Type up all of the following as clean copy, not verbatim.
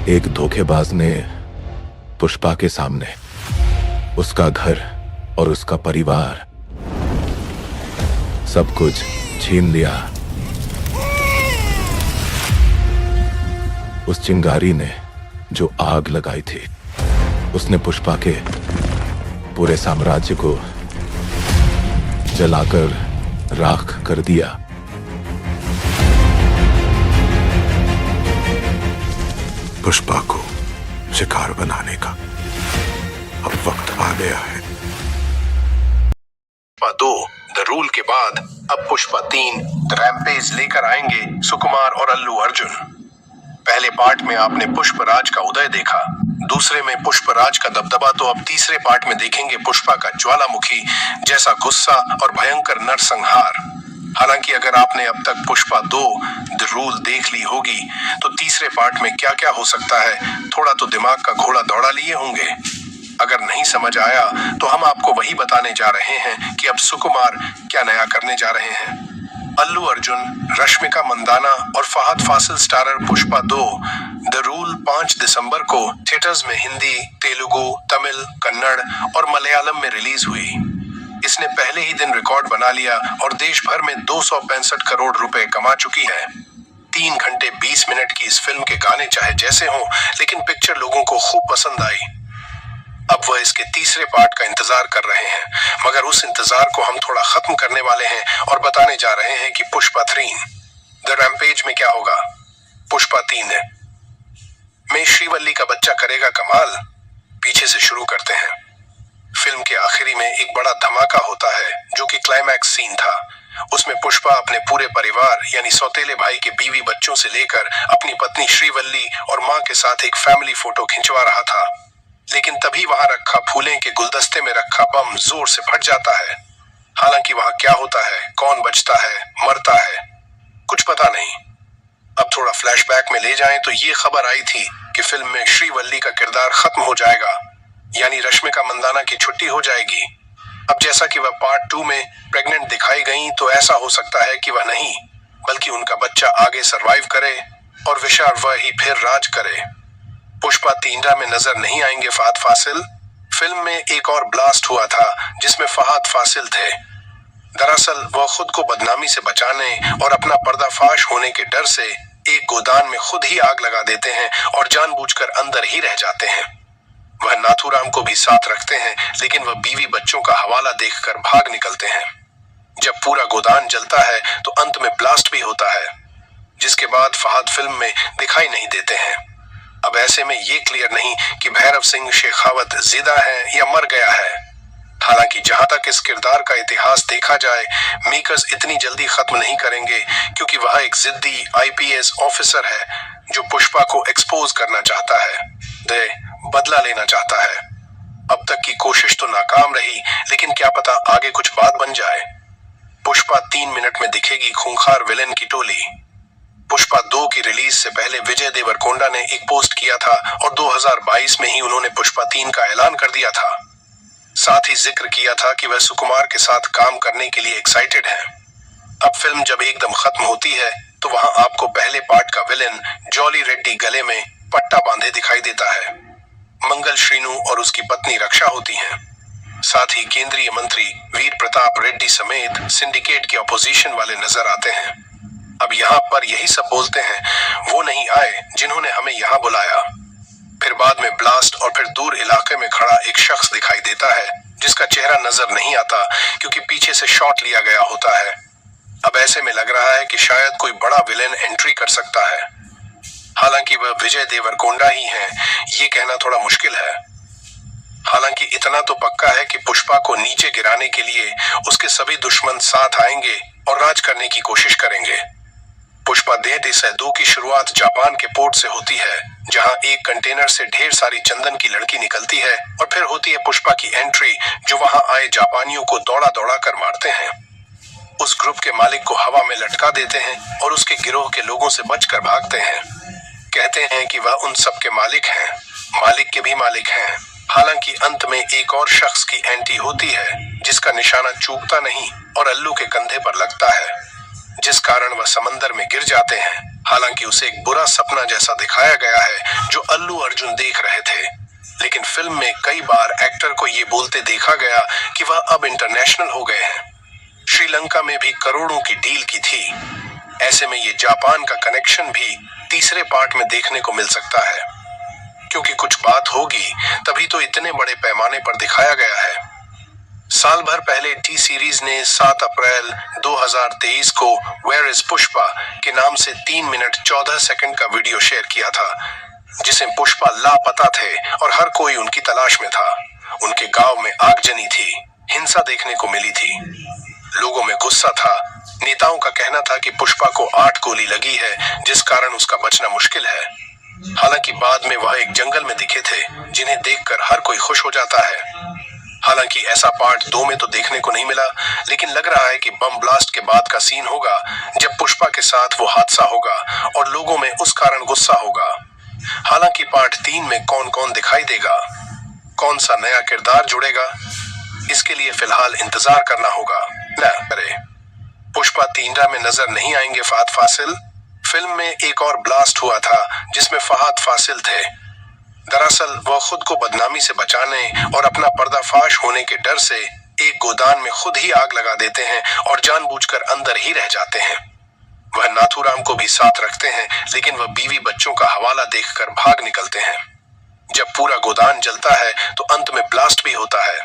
एक धोखेबाज ने पुष्पा के सामने उसका घर और उसका परिवार सब कुछ छीन लिया। उस चिंगारी ने जो आग लगाई थी, उसने पुष्पा के पूरे साम्राज्य को जलाकर राख कर दिया। पुष्पा को शिकार बनाने का अब वक्त आ गया है। पुष्पा 2 द रूल के बाद अब पुष्पा 3 द रैम्पेज लेकर आएंगे सुकुमार और अल्लू अर्जुन। पहले पार्ट में आपने पुष्पराज का उदय देखा, दूसरे में पुष्पराज का दबदबा, तो अब तीसरे पार्ट में देखेंगे पुष्पा का ज्वालामुखी जैसा गुस्सा और भयंकर नरसंहार। हालांकि अगर आपने अब तक पुष्पा 2 द रूल देख ली होगी तो तीसरे पार्ट में क्या क्या हो सकता है थोड़ा तो दिमाग का घोड़ा दौड़ा लिए होंगे। अगर नहीं समझ आया तो हम आपको वही बताने जा रहे हैं कि अब सुकुमार क्या नया करने जा रहे हैं। अल्लू अर्जुन, रश्मिका मंदाना और Fahadh Faasil starrer Pushpa 2 the rule 5 दिसंबर को थिएटर्स में हिंदी, तेलुगु, तमिल, कन्नड़ और मलयालम में रिलीज हुई। इसने पहले ही दिन रिकॉर्ड बना लिया और देश भर में 265 करोड़ रुपए कमा चुकी है। 3 घंटे 20 मिनट की इस फिल्म के गाने चाहे जैसे हों, लेकिन पिक्चर लोगों को खूब पसंद आई। अब वह इसके तीसरे पार्ट का इंतजार कर रहे हैं, मगर उस इंतजार को हम थोड़ा खत्म करने वाले हैं और बताने जा रहे हैं कि पुष्पा 3 द रैम्पेज में क्या होगा। पुष्पा 3 में श्रीवल्ली का बच्चा करेगा कमाल। पीछे से शुरू करते हैं। फिल्म के आखिरी में एक बड़ा धमाका होता है जो कि क्लाइमैक्स सीन था। उसमें पुष्पा अपने पूरे परिवार यानी सौतेले भाई के बीवी बच्चों से लेकर अपनी पत्नी श्रीवल्ली और मां के साथ एक फैमिली फोटो खिंचवा रहा था, लेकिन तभी वहां रखा फूलें के गुलदस्ते में रखा बम जोर से फट जाता है। हालांकि वहां क्या होता है, कौन बचता है, मरता है, कुछ पता नहीं। अब थोड़ा फ्लैशबैक में ले जाएं तो ये खबर आई थी कि फिल्म में श्रीवल्ली का किरदार खत्म हो जाएगा, यानी रश्मिका मंदाना की छुट्टी हो जाएगी। अब जैसा कि वह पार्ट 2 में प्रेग्नेंट दिखाई गई, तो ऐसा हो सकता है कि वह नहीं बल्कि उनका बच्चा आगे सरवाइव करे और विशाल वह ही फिर राज करे। पुष्पा 3 में नजर नहीं आएंगे फहद फासिल। फिल्म में एक और ब्लास्ट हुआ था जिसमें फहद फासिल थे। दरअसल वह खुद को बदनामी से बचाने और अपना पर्दाफाश होने के डर से एक गोदान में खुद ही आग लगा देते हैं और जानबूझकर अंदर ही रह जाते हैं। वह नाथूराम को भी साथ रखते हैं, लेकिन वह बीवी बच्चों का हवाला देखकर भाग निकलते हैं। जब पूरा गोदान जलता है तो अंत में ब्लास्ट भी होता है, जिसके बाद फहद फिल्म में दिखाई नहीं देते हैं। अब ऐसे में ये क्लियर नहीं कि भैरव सिंह शेखावत जिंदा है या मर गया है। हालांकि जहां तक इस किरदार का इतिहास देखा जाए, मेकर्स इतनी जल्दी खत्म नहीं करेंगे, क्योंकि वह एक जिद्दी आईपीएस ऑफिसर है जो पुष्पा को एक्सपोज करना चाहता है, बदला लेना चाहता है। अब तक की कोशिश तो नाकाम रही, लेकिन क्या पता आगे कुछ बात बन जाए। पुष्पा 3 मिनट में दिखेगी खूंखार विलेन की टोली। पुष्पा 2 की रिलीज से पहले विजय देवरकोंडा ने एक पोस्ट किया था और 2022 में ही उन्होंने पुष्पा 3 का ऐलान कर दिया था। साथ ही जिक्र किया था कि वह सुकुमार के साथ काम करने के लिए एक्साइटेड हैं। अब फिल्म जब एकदम खत्म होती है तो वहां आपको पहले पार्ट का विलेन जॉली रेड्डी गले में पट्टा बांधे दिखाई देता है। मंगल श्रीनु और उसकी पत्नी रक्षा होती हैं। साथ ही केंद्रीय मंत्री वीर प्रताप रेड्डी समेत सिंडिकेट के अपोजिशन वाले नजर आते हैं। अब यहाँ पर यही सब बोलते हैं, वो नहीं आए जिन्होंने हमें यहाँ बुलाया। फिर बाद में ब्लास्ट और फिर दूर इलाके में खड़ा एक शख्स दिखाई देता है जिसका चेहरा नजर नहीं आता क्योंकि पीछे से शॉट लिया गया होता है। अब ऐसे में लग रहा है कि शायद कोई बड़ा विलेन एंट्री कर सकता है। हालांकि वह विजय देवरकोंडा ही हैं, ये कहना थोड़ा मुश्किल है। हालांकि इतना तो पक्का है कि पुष्पा को नीचे गिराने के लिए उसके सभी दुश्मन साथ आएंगे और राज करने की कोशिश करेंगे। पुष्पा 2 की शुरुआत जापान के पोर्ट से होती है, जहां एक कंटेनर से ढेर सारी चंदन की लड़की निकलती है और फिर होती है पुष्पा की एंट्री, जो वहां आए जापानियों को दौड़ा दौड़ा कर मारते हैं। उस ग्रुप के मालिक को हवा में लटका देते हैं और उसके गिरोह के लोगों से बचकर भागते हैं। कहते हैं कि वह उन सब के मालिक हैं, मालिक के भी मालिक हैं। हालांकि अंत में एक और शख्स की एंट्री होती है जिसका निशाना चूकता नहीं और अल्लू के कंधे पर लगता है। जिस कारण वह समंदर में गिर जाते हैं। हालांकि उसे एक बुरा सपना जैसा दिखाया गया है जो अल्लू अर्जुन देख रहे थे, लेकिन फिल्म में कई बार एक्टर को ये बोलते देखा गया कि वह अब इंटरनेशनल हो गए हैं। श्रीलंका में भी करोड़ों की डील की थी। ऐसे में ये जापान का कनेक्शन भी तीसरे पार्ट में देखने को मिल सकता है, क्योंकि कुछ बात होगी तभी तो इतने बड़े पैमाने पर दिखाया गया है। साल भर पहले टी सीरीज ने 7 अप्रैल 2023 को वेयर इज पुष्पा के नाम से 3 मिनट 14 सेकंड का वीडियो शेयर किया था, जिसे पुष्पा लापता थे और हर कोई उनकी तलाश में था। उनके गांव में आगजनी थी, हिंसा देखने को मिली थी, लोगों में गुस्सा था। नेताओं का कहना था कि पुष्पा को 8 गोली लगी है, जिस कारण उसका बचना मुश्किल है। हालांकि बाद में वह एक जंगल में दिखे थे, जिन्हें देखकर हर कोई खुश हो जाता है। हालांकि ऐसा पार्ट 2 में तो देखने को नहीं मिला, लेकिन लग रहा है कि बम ब्लास्ट के बाद का सीन होगा, जब पुष्पा के साथ वो हादसा होगा और लोगों में उस कारण गुस्सा होगा। हालांकि पार्ट 3 में कौन कौन दिखाई देगा, कौन सा नया किरदार जुड़ेगा, इसके लिए फिलहाल इंतजार करना होगा। न करे पुष्पा 3 में नजर नहीं आएंगे फहद फासिल। फिल्म में एक और ब्लास्ट हुआ था जिसमें फहद फासिल थे। दरअसल वह खुद को बदनामी से बचाने और अपना पर्दाफाश होने के डर से एक गोदान में खुद ही आग लगा देते हैं और जानबूझकर अंदर ही रह जाते हैं। वह नाथूराम को भी साथ रखते हैं, लेकिन वह बीवी बच्चों का हवाला देखकर भाग निकलते हैं। जब पूरा गोदान जलता है तो अंत में ब्लास्ट भी होता है,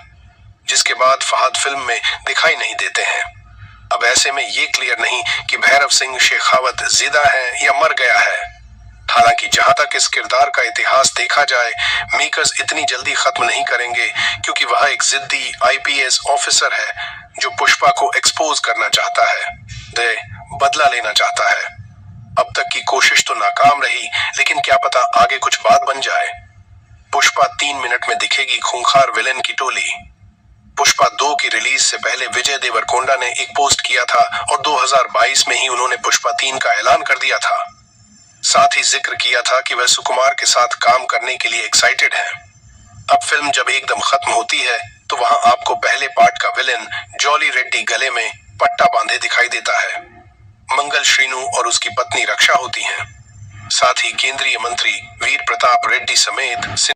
जिसके बाद फहद फिल्म में दिखाई नहीं देते हैं। अब ऐसे में ये क्लियर नहीं कि भैरव सिंह शेखावत जिंदा है या मर गया है। हालांकि जहां तक इस किरदार का इतिहास देखा जाए, मेकर्स इतनी जल्दी खत्म नहीं करेंगे, क्योंकि वह एक जिद्दी IPS ऑफिसर है जो पुष्पा को एक्सपोज करना चाहता है, बदला लेना चाहता है। अब तक की कोशिश तो नाकाम रही, लेकिन क्या पता आगे कुछ बात बन जाए। पुष्पा 3 मिनट में दिखेगी खूंखार विलेन की टोली। पुष्पा 2 की रिलीज से पहले विजय देवरकोंडा ने एक पोस्ट किया था और 2022 में ही उन्होंने पुष्पा 3 का ऐलान कर दिया था। साथ ही जिक्र किया था कि वह सुकुमार के साथ काम करने के लिए एक्साइटेड हैं। अब फिल्म जब एकदम खत्म होती है तो वहां आपको पहले पार्ट का विलेन जॉली रेड्डी गले में पट्टा बांधे दिखाई देता है। मंगल श्रीनु और उसकी पत्नी रक्षा होती हैं। साथ ही केंद्रीय मंत्री वीर प्रताप रेड्डी समेत